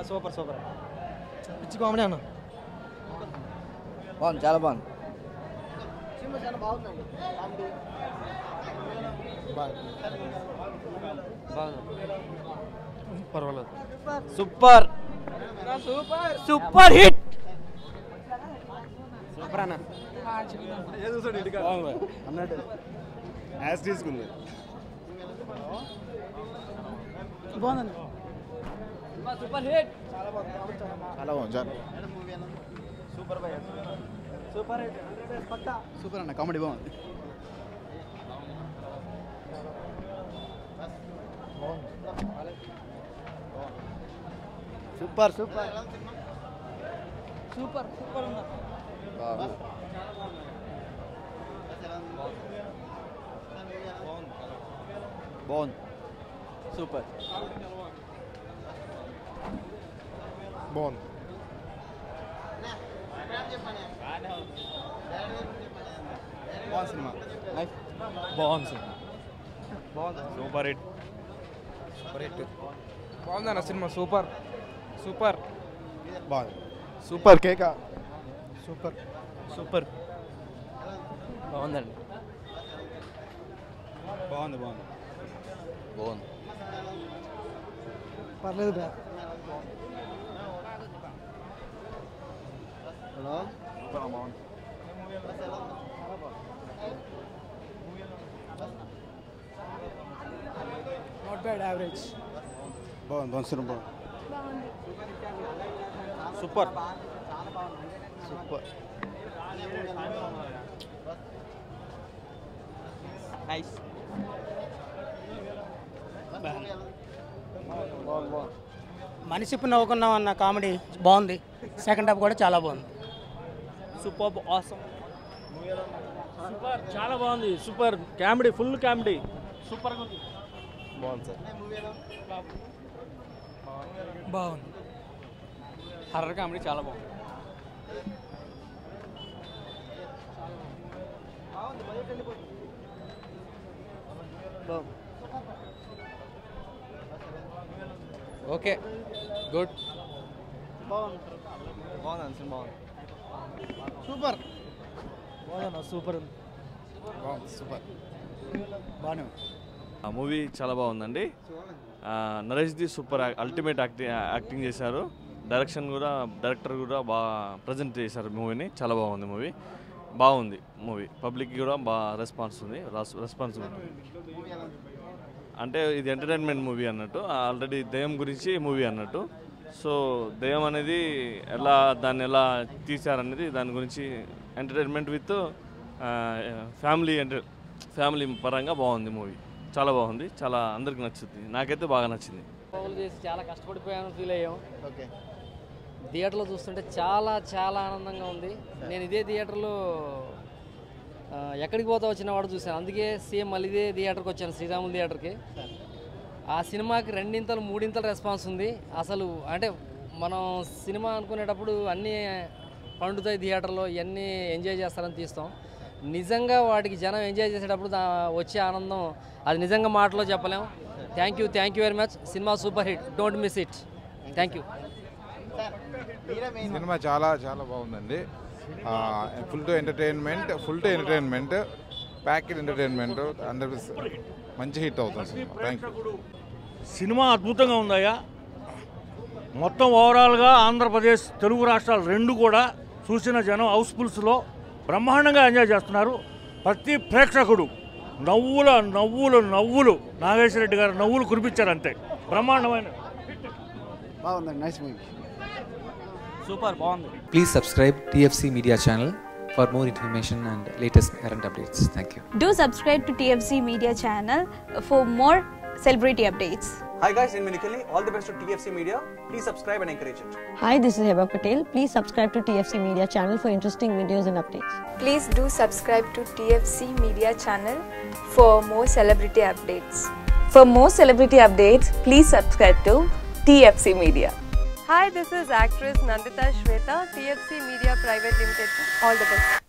Super super పిచ్చి comedy అన్న. బాగుంది, చాలా బాగుంది. సినిమా చాలా బాగుందండి. పర్వాలేదు. Super super hit. సూపర్ అన్న. అన్నట్టు యాజ్ తీసుకుంది. బాగుందండి. Super hit. చాలా బాగుంది. సూపర్ భయ్యా సూపర్ హిట్. పక్కా సూపర్ అన్న, కామెడీ బాగుంది. సూపర్ సూపర్ సూపర్ సూపర్ ఉన్నా. బాగుంది. సూపర్ బాగుంది. బాగుంది సినిమా. బాగుంది సినిమా. బాగుంది. Super hit. Super hit. బాగుందన్న సినిమా. సూపర్ సూపర్ బాగుంది. సూపర్ కేక. సూపర్ సూపర్ బాగుందండి. బాగుంది. బాగుంది. బాగుంది. పర్లేదు బా. హలో. బాగుంది. Not bad, average. బాగుంది సినిమా. Super super. నైస్. మనిషి ఇప్పుడు నవ్వుకున్నాం అన్న కామెడీ బాగుంది. సెకండ్ హాఫ్ కూడా చాలా బాగుంది. Super awesome. సూపర్, చాలా బాగుంది. Super comedy, full comedy. సూపర్గా ఉంది. బాగుంది సార్. బాగుంది. హర్రర్ కామెడీ చాలా బాగుంది. Okay good. బాగుంది సినిమా. సూపర్. బాగుందన్న. సూపర్ ఉంది. బాగుంది. సూపర్. బాగానే ఉంది. ఆ మూవీ చాలా బాగుందండి. నరేష్ది సూపర్ అల్టిమేట్ యాక్టింగ్ చేశారు. డైరెక్టర్ కూడా బాగా ప్రజెంట్ చేశారు మూవీని. చాలా బాగుంది మూవీ. బాగుంది మూవీ. పబ్లిక్కి కూడా బాగా రెస్పాన్స్ ఉంది. అంటే ఇది ఎంటర్టైన్మెంట్ మూవీ అన్నట్టు. ఆల్రెడీ దెయ్యం గురించి మూవీ అన్నట్టు. సో దెయ్యం అనేది దాన్ని ఎలా తీశారనేది దాని గురించి ఎంటర్టైన్మెంట్ విత్ ఫ్యామిలీ పరంగా బాగుంది మూవీ. చాలా బాగుంది. చాలా అందరికి నచ్చుతుంది. నాకైతే బాగా నచ్చింది. చేసి చాలా కష్టపడిపోయాను, ఫీల్ అయ్యాం. ఓకే. థియేటర్లో చూస్తుంటే చాలా చాలా ఆనందంగా ఉంది. నేను ఇదే థియేటర్లో ఎక్కడికి పోతా వచ్చిన వాడు చూశాను. అందుకే సేమ్ మళ్ళీ ఇదే థియేటర్కి వచ్చాను, శ్రీరాములు థియేటర్కి. ఆ సినిమాకి 2 3 రెస్పాన్స్ ఉంది. అసలు అంటే మనం సినిమా అనుకునేటప్పుడు అన్నీ పండుతాయి థియేటర్లో, ఇవన్నీ ఎంజాయ్ చేస్తారని తీస్తాం. నిజంగా వాటికి జనం ఎంజాయ్ చేసేటప్పుడు వచ్చే ఆనందం అది నిజంగా మాటలో చెప్పలేం. Thank you very much. Cinema super hit. Don't miss it. Thank you. Cinema చాలా చాలా బాగుందండి. Full to entertainment packed entertainment అందరికి మంచి హిట్ అవుతుంది సినిమా. Thank you. సినిమా అద్భుతంగా ఉందయ్యా. మొత్తం ఓవరాల్గా ఆంధ్రప్రదేశ్, తెలుగు రాష్ట్రాలు రెండు కూడా చూసిన జనం హౌస్ఫుల్స్లో బ్రహ్మాండంగా ఎంజాయ్ చేస్తున్నారు. ప్రతి ప్రేక్షకుడు నవ్వులు నాగేశ్వర రెడ్డి గారు నవ్వులు కురిపించారు. అంతే బ్రహ్మాండమైన. బాగుందండి. Nice movie. సూపర్ బాగుంది. Please subscribe TFC Media channel for more information and latest current updates. Thank you. Do subscribe to TFC Media channel for more celebrity updates. Hi guys, in Minikali, all the best to TFC Media. Please subscribe and encourage it. Hi, this is Heba Patel. Please subscribe to TFC Media channel for interesting videos and updates. Please do subscribe to TFC Media channel for more celebrity updates. For more celebrity updates, please subscribe to TFC Media. Hi, this is actress Nandita Shweta, TFC Media Private Limited. All the best.